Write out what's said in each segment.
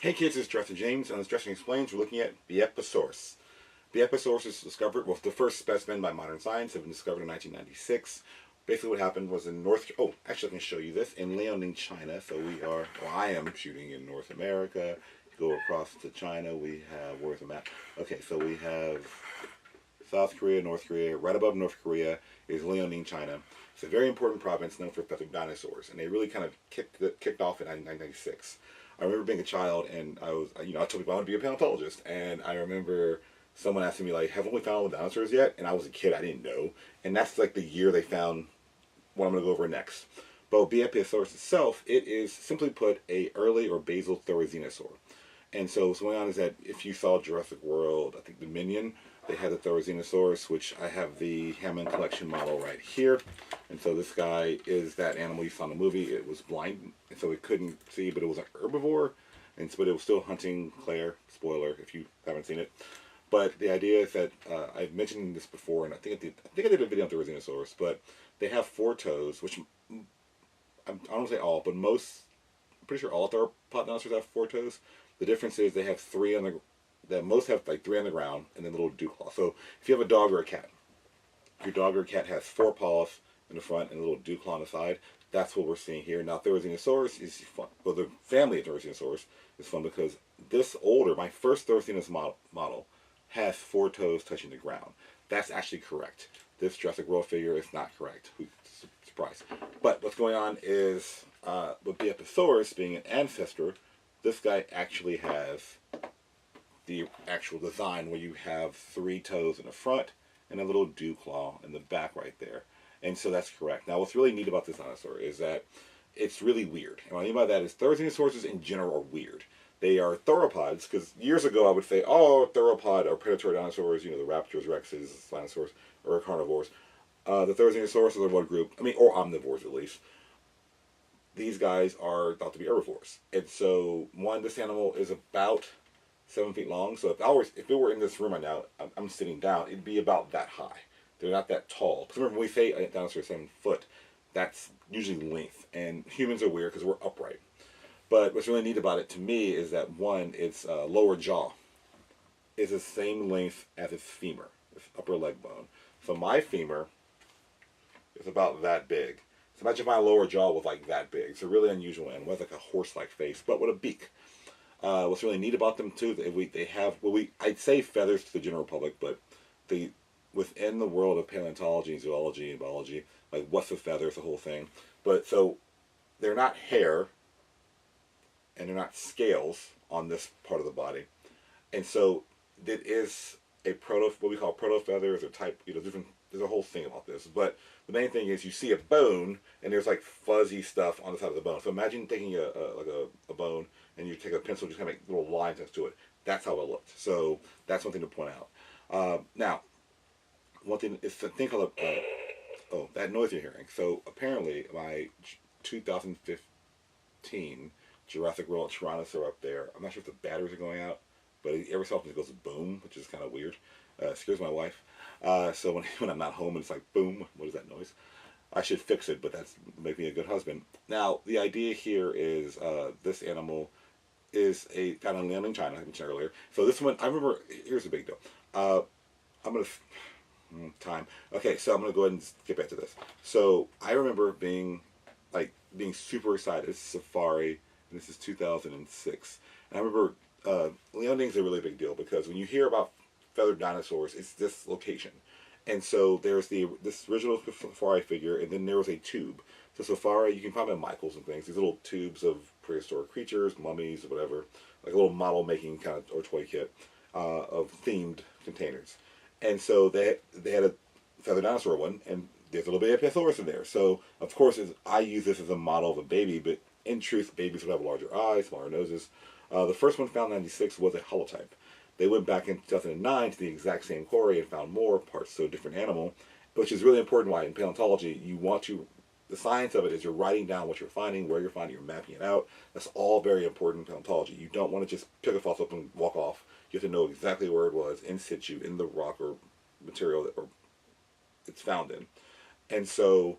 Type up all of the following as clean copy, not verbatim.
Hey kids, it's Jurassic James, and on this Jurassic Explains, we're looking at Beipiaosaurus. Beipiaosaurus was discovered, well, the first specimen by modern science had been discovered in 1996. Basically what happened was in actually I can show you this, in Liaoning, China. So I am shooting in North America. Go across to China, we have, where's the map? Okay, so we have South Korea, North Korea. Right above North Korea is Liaoning, China. It's a very important province known for feathered dinosaurs, and they really kind of kicked off in 1996. I remember being a child, and I told people I wanted to be a paleontologist, and I remember someone asking me, like, haven't we found all the dinosaurs yet? And I was a kid, I didn't know. And that's like the year they found what I'm going to go over next. But Beipiaosaurus itself, it is, simply put, a early or basal therizinosaur. And so what's going on is that if you saw Jurassic World, I think Dominion, they had the therizinosaurus, which I have the Hammond collection model right here. And so this guy is that animal you saw in the movie. It was blind, and so it couldn't see, but it was an herbivore, but it was still hunting Claire. Spoiler if you haven't seen it. But the idea is that I've mentioned this before, and I think I did a video on therizinosaurus, but they have 4 toes, which I don't say all, but most, I'm pretty sure all theropod dinosaurs have 4 toes. The difference is they have 3 on the, that most have like 3 on the ground, and then little dew claw. So if you have a dog or a cat, if your dog or cat has 4 paws in the front and a little dew claw on the side, that's what we're seeing here. Now therizinosaurus is fun. Well, the family of therizinosaurus is fun because my first therizinosaurus model has 4 toes touching the ground. That's actually correct. This Jurassic World figure is not correct. Surprise. But what's going on is, with Beipiaosaurus being an ancestor, this guy actually has the actual design where you have 3 toes in the front and a little dew claw in the back right there. And so that's correct. Now what's really neat about this dinosaur is that it's really weird. And what I mean by that is therizinosaurs in general are weird. They are theropods, because years ago I would say, oh, theropod are predatory dinosaurs, the raptors, rexes, dinosaurs, or carnivores. The therizinosaurus are one group, or omnivores at least. These guys are thought to be herbivores. And so, this animal is about 7 feet long. So if it were in this room right now, I'm sitting down, it'd be about that high. They're not that tall. Because remember, when we say a dinosaur is 7 foot, that's usually length. And humans are weird because we're upright. But what's really neat about it to me is that, one, its lower jaw is the same length as its femur, its upper leg bone. So my femur is about that big. So imagine if my lower jaw was like that big. It's a really unusual animal. It has like a horse-like face, but with a beak. What's really neat about them too, I'd say feathers to the general public, but within the world of paleontology, zoology, and biology, like what's a feather, it's the whole thing. But so they're not hair, and they're not scales on this part of the body, and so it is what we call proto feathers or type. Different. There's a whole thing about this, but the main thing is you see a bone and there's like fuzzy stuff on the side of the bone. So imagine taking a bone and you take a pencil, just kind of make little lines next to it. That's how it looked. So that's one thing to point out. Now, one thing is to think of that noise you're hearing. So apparently, my 2015 Jurassic World Tyrannosaur up there. I'm not sure if the batteries are going out, but every so often it goes boom, which is kind of weird. Scares my wife. So when I'm not home and it's like boom, what is that noise? I should fix it, but that's make me a good husband. Now the idea here is this animal is found in Liaoning, China, I mentioned earlier. So this one, I remember. Here's the big deal. I'm gonna time. Okay, so I'm gonna go ahead and get back to this. So I remember being super excited. It's safari, and this is 2006. And I remember Liaoning's a really big deal because when you hear about feathered dinosaurs, it's this location. And so there's this original safari figure, and then there was a tube. So safari, you can find them at Michael's and things, these little tubes of prehistoric creatures, mummies, or whatever, like a little model making kind of, or toy kit of themed containers. And so they had a feathered dinosaur one, and there's a little Beipiaosaurus in there. So of course I use this as a model of a baby, but in truth, babies would have larger eyes, smaller noses. The first one found in 96 was a holotype. They went back in 2009 to the exact same quarry and found more parts, so a different animal, which is really important. Why in paleontology the science of it is you're writing down what you're finding, where you're finding, you're mapping it out. That's all very important in paleontology. You don't want to just pick a fossil up and walk off. You have to know exactly where it was, in situ, in the rock or material that it's found in. And so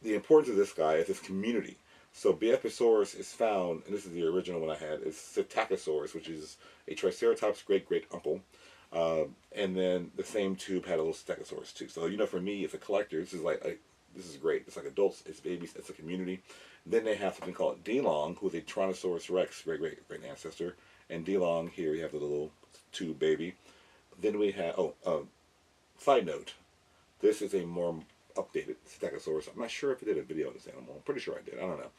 the importance of this guy is this community. So Beipiaosaurus is found, and this is the original one I had, is Psittacosaurus, which is a Triceratops great-great-uncle. And then the same tube had a little Stegosaurus too. So for me, as a collector, this is this is great. It's like adults, it's babies, it's a community. Then they have something called D-Long, who's a Tyrannosaurus Rex, great ancestor. And D-Long here, we have the little tube baby. Then we have side note, this is a more updated Stegosaurus. I'm not sure if I did a video of this animal. I'm pretty sure I did. I don't know.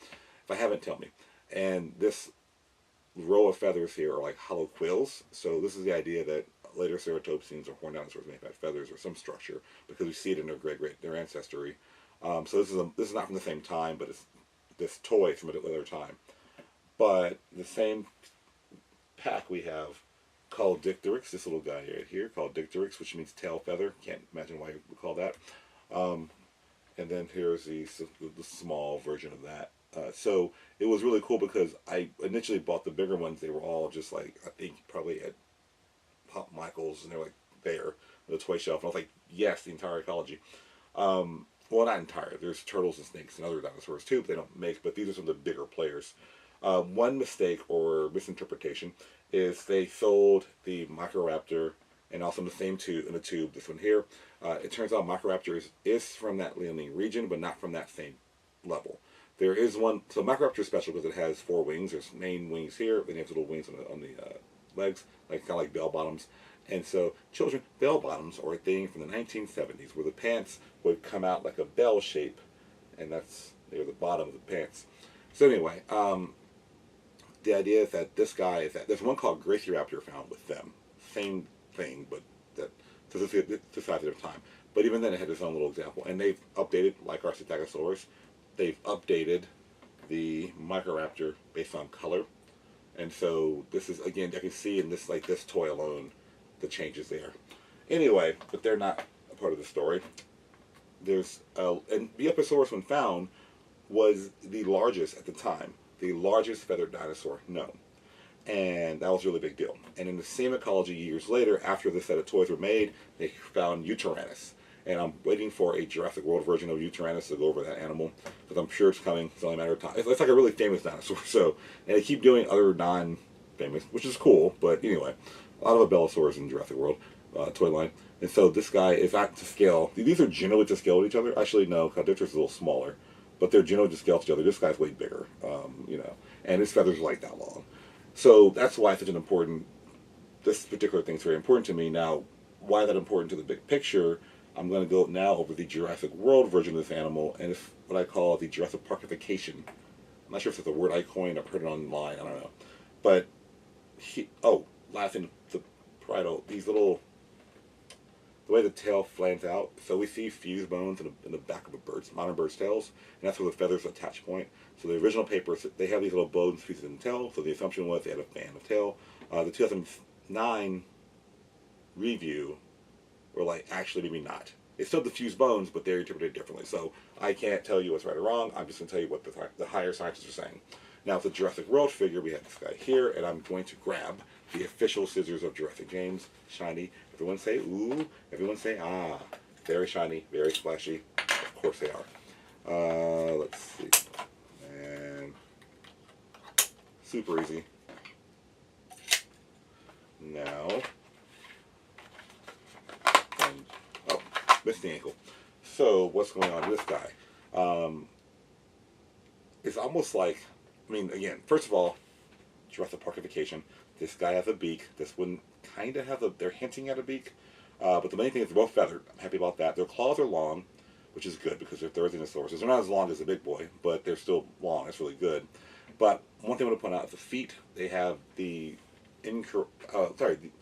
If I haven't, tell me. And this row of feathers here are like hollow quills. So this is the idea that later ceratopsians or horned dinosaurs may have had feathers or some structure because we see it in their ancestry. So this is not from the same time, but it's this toy from another time. But the same pack we have called Dictyrix, this little guy right here called Dictyrix, which means tail feather. Can't imagine why you would call that. And then here's the small version of that. So it was really cool because I initially bought the bigger ones. They were all just like, I think probably at Pop Michael's, and they're like there on the toy shelf. And I was like, yes, the entire ecology. Well, not entire. There's turtles and snakes and other dinosaurs too, but they don't make. But these are some of the bigger players. One mistake or misinterpretation is they sold the Microraptor and also in the same tube, this one here. It turns out Microraptor is from that Leonine region, but not from that same level. There is one, so Microraptor is special because it has 4 wings. There's main wings here, then you have little wings on the legs, kind of like bell bottoms. And so, children, bell bottoms are a thing from the 1970s where the pants would come out like a bell shape, and that's near the bottom of the pants. So anyway, the idea is that this guy is that there's one called Graciraptor found with them, same thing, but that to the size of time. But even then, it had its own little example, and they've updated, like our Psittacosaurus, they've updated the Microraptor based on color. And so this is, again, I can see in this toy alone the changes there. Anyway, but they're not a part of the story. There's and Beipiaosaurus, when found, was the largest at the time, the largest feathered dinosaur known, and that was a really big deal. And in the same ecology years later, after this set of toys were made, they found Utyrannus. And I'm waiting for a Jurassic World version of Utyrannus to go over that animal, because I'm sure it's coming. It's only a matter of time. It's like a really famous dinosaur. So, and they keep doing other non-famous, which is cool. But anyway, a lot of Abelisaurs in Jurassic World toy line. And so this guy is not to scale. These are generally to scale with each other. Actually, no, Caudipteris is a little smaller, but they're generally to scale with each other. This guy's way bigger, and his feathers are like that long. So that's why it's such an important. This particular thing is very important to me. Now, why that important to the big picture? I'm going to go now over the Jurassic World version of this animal, and it's what I call the Jurassic Parkification. I'm not sure if it's a word I coined or heard it online, I don't know. But, last thing, the parietal, these little, the way the tail flans out, so we see fused bones in the back of modern bird's tails, and that's where the feathers attach point. So the original papers, they have these little bones fused in the tail, so the assumption was they had a fan of tail. The 2009 review were like, actually, maybe not. It's still the fused bones, but they're interpreted differently. So I can't tell you what's right or wrong. I'm just going to tell you what the higher scientists are saying. Now, with the Jurassic World figure, we have this guy here, and I'm going to grab the official scissors of Jurassic James. Shiny. Everyone say, ooh. Everyone say, ah. Very shiny, very splashy. Of course they are. Let's see. And super easy. Now, missed the ankle. So what's going on with this guy? It's almost like, again, first of all, Jurassic Parkification. This guy has a beak. This one kind of has they're hinting at a beak. But the main thing is they're both feathered. I'm happy about that. Their claws are long, which is good because they're Therizinosaurs. They're not as long as the big boy, but they're still long. That's really good. But one thing I want to point out is the feet. They have the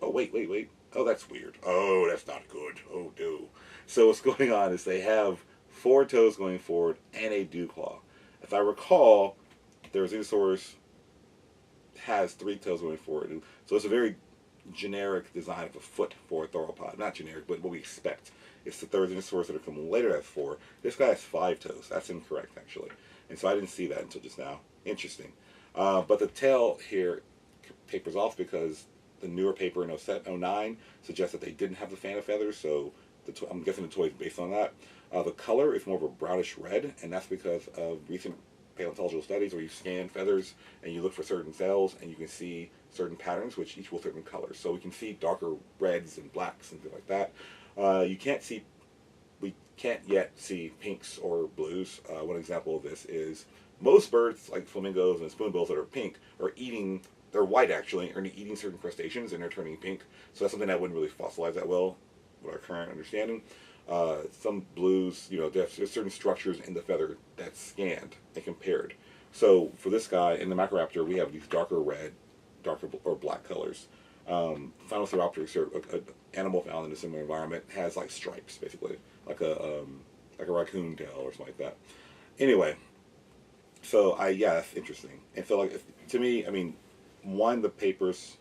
wait. Oh, that's weird. Oh, that's not good. Oh, no. So what's going on is they have 4 toes going forward and a dew claw. If I recall, Therizinosaurus has 3 toes going forward. And so it's a very generic design of a foot for a theropod. Not generic, but what we expect. It's the Therizinosaurus that are coming later has 4. This guy has 5 toes. That's incorrect, actually. And so I didn't see that until just now. Interesting. But the tail here tapers off because the newer paper in 09 suggests that they didn't have the fan of feathers, so I'm guessing the toy is based on that. The color is more of a brownish red, and that's because of recent paleontological studies where you scan feathers and you look for certain cells and you can see certain patterns which each will certain colors. So we can see darker reds and blacks and things like that. We can't yet see pinks or blues. One example of this is most birds, like flamingos and spoonbills that are pink, are eating, they're white actually, are eating certain crustaceans and they're turning pink. So that's something that wouldn't really fossilize that well with our current understanding. Some blues, there's certain structures in the feather that's scanned and compared. So for this guy, in the Macroraptor, we have these darker red, darker or black colors. Phytoceropteryx, an animal found in a similar environment, has like stripes, basically, like a raccoon tail or something like that. Anyway, so yeah, that's interesting. And so to me, I mean, one, the papers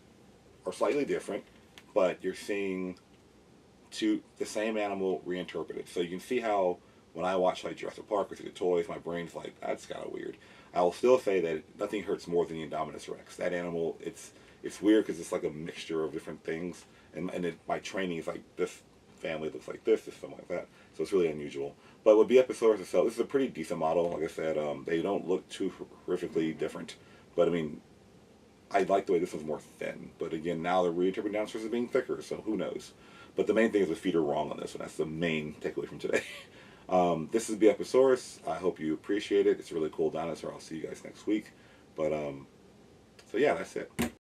are slightly different, but you're seeing the same animal reinterpreted. So you can see how when I watch like Jurassic Park or see the toys, my brain's like, that's kind of weird. I will still say that nothing hurts more than the Indominus Rex. That animal, it's weird because it's like a mixture of different things, and my training is like this family looks like this, something like that. So it's really unusual. But with Beipiaosaurus itself, this is a pretty decent model. Like I said, they don't look too horrifically different. But I mean, I like the way this one's more thin. But again, now they're reinterpreting Dinosaurs as being thicker, so who knows? But the main thing is the feet are wrong on this one. That's the main takeaway from today. This is Beipiaosaurus. I hope you appreciate it. It's a really cool dinosaur. I'll see you guys next week. But so yeah, that's it.